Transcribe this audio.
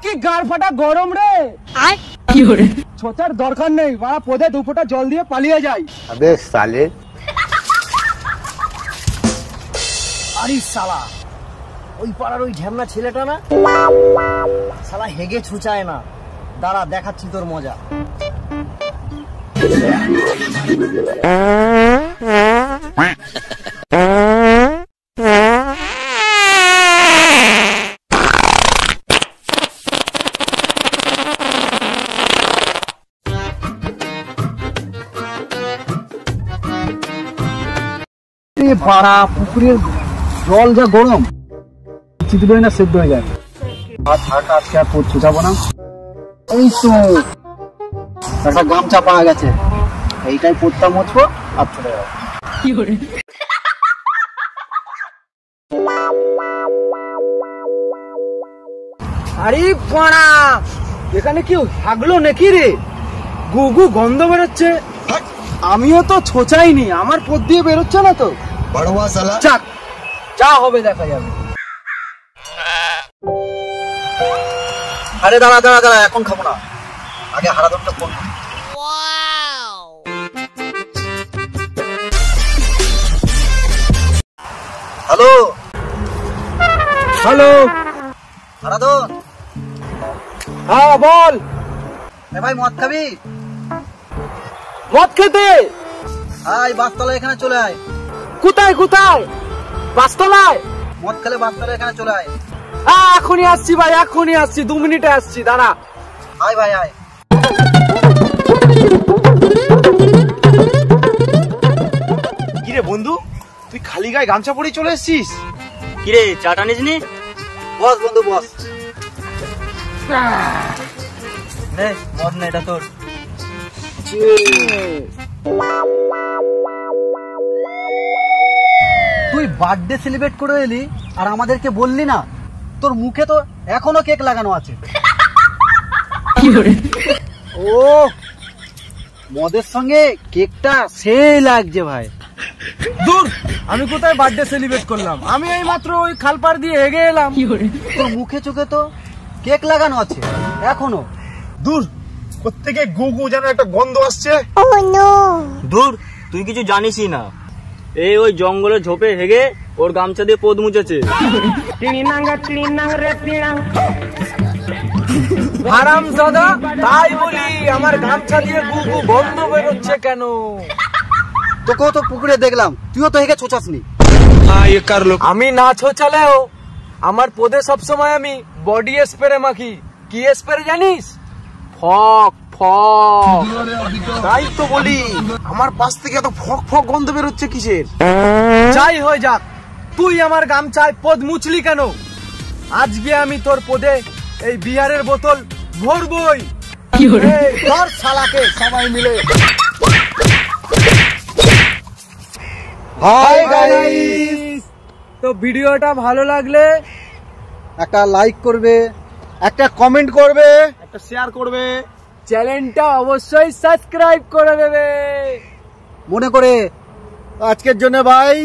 কি গাড় ফাটা গরম রে। ছোটার দরকার নেই, বাড়া পদে 2 ফোঁটা জল দিয়ে পালিয়ে যায়। আবে সালে আরে শালা, ওই পাড়ার ওই ঢ্যামনা ছেলেটা না, শালা হেগে ছুচায় না। দাঁড়া দেখাচ্ছি তোর মজা। পাড়া পুকুরের জল যা গরম, চিতই না সেদ্ধ হয়ে যায়। আর থাক, আজকে আর পড়তে যাবো না। এই তো একটা গামছা পাওয়া গেছে, এইটাই পড়তা মুছবো আর চলে যাবো। আরে পাড়া, এখানে কি হাগলো নাকি রে? গুগু গন্ধ বেরোচ্ছে। আমিও তো ছোচাইনি, আমার পথ দিয়ে বেরোচ্ছে না তো। বড়ুয়া সালা যাক, যা হবে দেখা যাবে। আরে দাঁড়া দাঁড়া দাঁড়া, এখন খাবো না, আগে হারাধনটা ফোন করি। Hello hello, Haradhan. হ্যাঁ বল। ভাই মদ খাবি? মদ খেতে? আয় বাসতলা, এখানে চলে আয়। কোথায় কোথায়? বাসতলায়? মদ খেলে বাসতলা এখানে চলে আয়। এখনই আসছি ভাই, এখনই আসছি, 2 মিনিটে আসছি, দাঁড়া। আয় ভাই আয়। কিরে বন্ধু, তুই খালি গায়ে গামছা পরে চলে এসেছিস? কিরে চাটা নিসনি? বস বন্ধু বস। নে মদ নে, এটা তোর। তুই বার্থডে সেলিব্রেট করে এলি আর আমাদেরকে বললি না? তোর মুখে তো এখনো কেক লাগানো আছে। ও মদের সঙ্গে কেকটা সেই লাগছে ভাই। দূর, আমি কোথায় বার্থডে সেলিব্রেট করলাম? আমি এই মাত্র ওই খালপার দিয়ে হেগে এলাম। তোর মুখে চোখে তো কেক লাগানো আছে এখনো। দূর, প্রত্যেকে গু গু যেন একটা গন্ধ আসছে। দূর, তুই কিছু জানিসই না। এই ওই জঙ্গলের ঝোপে হেগে ওর গামছা দিয়ে পদ মুছেছে। হারামজাদা, তাই বলি আমার গামছা দিয়ে গুগু গন্ধ বেরোচ্ছে কেন? তোকেও তো পুকুরে দেখলাম, তুইও তো হেগে ছোচাসনি। আমি না ছোচালেও আমার পদে সবসময় আমি বডি স্প্রে মাখি। কি স্প্রে জানিস? ফক ফক। তাই তো বলি, আমার পাশ থেকে এত ফক ফক গন্ধ বেরোচ্ছে কিসের? যাই হয়ে যাক, তুই আমার গামছায় পদ মুছলি কেন? আজকে আমি তোর পদে এই বিয়ারের বোতল ভরবই। এই, ধর শালাকে সবাই মিলে। হাই গাইস, তো ভিডিওটা ভালো লাগলে একটা লাইক করবে, একটা কমেন্ট করবে, একটা শেয়ার করবে, চ্যানেলটা অবশ্যই সাবস্ক্রাইব করে দেবে। মনে করে আজকের জন্য বাই।